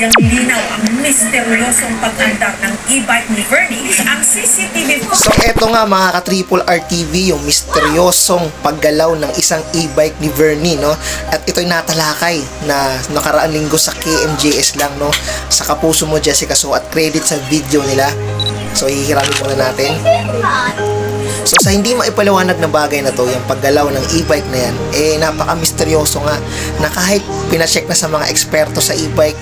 Binigyang linaw ang misteryosong pag-andar ng e-bike ni Vernie ang CCTV. So eto nga mga ka-Triple R TV, yung misteryosong paggalaw ng isang e-bike ni Vernie, no? At ito'y natalakay na nakaraang linggo sa KMJS lang, no? Sa Kapuso Mo Jessica. So at credit sa video nila. So hihiramin muna natin. So sa hindi maipaliwanag na bagay na to, yung paggalaw ng e-bike na yan, napaka-misteryoso nga na kahit pinacheck na sa mga eksperto sa e-bike,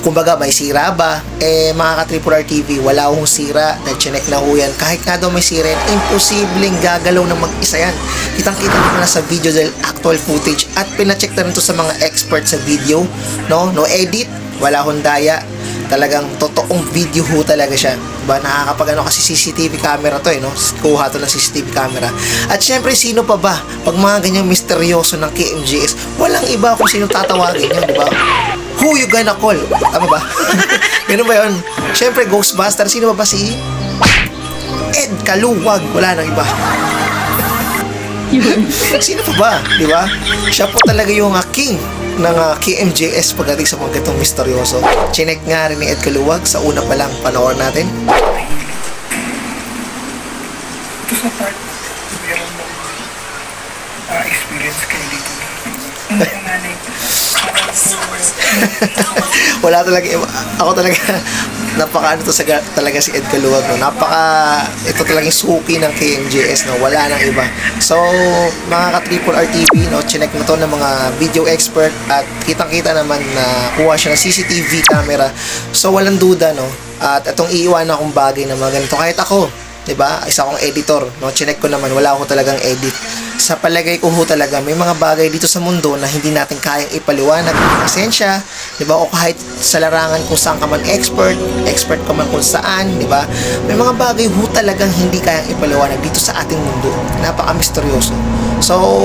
kumbaga may sira ba, mga ka-Triple R TV, wala akong sira, na-check na ho yan. Kahit nga daw may sira yan, imposibleng gagalaw ng mag-isa yan. Kitang-kita mo na sa video dahil actual footage at pinacheck na rin to sa mga expert sa video, no edit, wala akong daya, talagang totoong video ho talaga siya. Diba? Nakakapag kasi CCTV camera to no? Kuha to ng CCTV camera. At syempre, sino pa ba? Pag mga ganyang misteryoso ng KMJS, walang iba kung sino tatawagin yun, diba? Who you gonna call? Tama ba? Ganun ba yun? Syempre, Ghostbuster. Sino ba si Ed Kaluwag? Wala nang iba. Sino pa ba? Diba? Siya po talaga yung king ng KMJS pagdating sa mga ganitong misteryoso. Chinek nga rin ni Ed Kaluwag sa una pa lang panoorin natin. Ito sa part, meron mong experience kayo dito. Wala talaga, ako talaga napaka to sa talaga si Ed Kaluwag, no? Ito talagang suki ng KMJS, no? Wala nang iba. So mga ka-Triple R TV, no, chinek na to ng mga video expert at kitang-kita naman na kuha siya ng CCTV camera. So walang duda, no, at itong iiwanan akong bagay na mga ganito. Kahit ako, diba, isa akong editor, no, chinek ko naman, wala ako talagang edit. Sa palagay ko ho talaga, may mga bagay dito sa mundo na hindi natin kayang ipaliwanag ng pasensya, di ba? O kahit sa larangan kung saan ka man expert ka man kung saan, di ba? May mga bagay ho talagang hindi kayang ipaliwanag dito sa ating mundo. Napaka-misteryoso. So,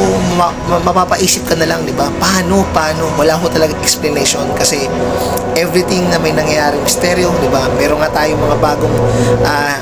mapapaisip ka na lang, di ba? Paano? Wala ho talaga explanation kasi everything na may nangyayaring misteryo, di ba? Meron nga tayong mga bagong,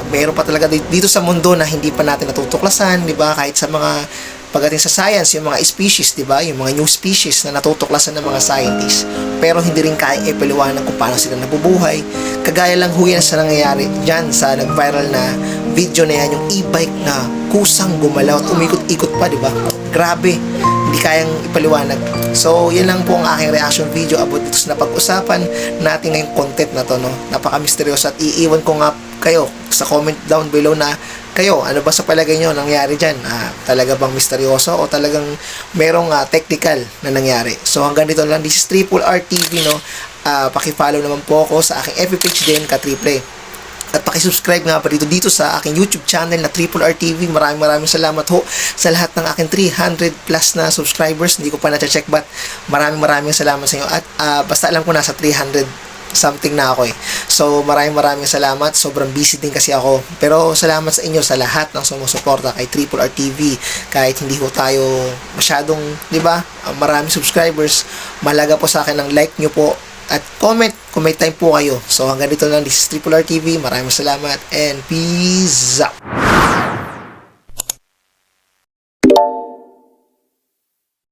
meron pa talaga dito sa mundo na hindi pa natin natutuklasan, di ba? Kahit sa mga pagdating sa science, yung mga species, di ba? Yung mga new species na natutuklasan ng mga scientists. Pero hindi rin kaya ipaliwanag kung paano sila nabubuhay. Kagaya lang ho yan sa nangyayari dyan sa nag-viral na video na yan, yung e-bike na kusang gumalaw at umikot-ikot pa, di ba? Grabe, hindi kayang ipaliwanag. So, yan lang po ang aking reaction video about dito sa napag-usapan natin ngayong content na to, no? Napaka-misteryoso at iiwan ko nga kayo sa comment down below na kayo, ano ba sa palagay nyo nangyari dyan? Talaga bang misteryoso o talagang merong technical na nangyari? So hanggang dito lang, this is Triple R TV, no? Paki-follow naman po ako sa aking FB page din, ka-Triple. At paki-subscribe nga pa dito sa aking YouTube channel na Triple R TV. Maraming salamat ho sa lahat ng aking 300 plus na subscribers. Hindi ko pa na-check but maraming salamat sa inyo. At basta alam ko nasa 300 something na ako So maraming salamat. Sobrang busy din kasi ako. Pero salamat sa inyo sa lahat ng sumusuporta kay Triple R TV. Kahit hindi ko tayo masyadong, di ba? Maraming subscribers. Mahalaga po sa akin ang like nyo po at comment kung may time po kayo. So hanggang dito lang, this is Triple R TV. Maraming salamat and peace out.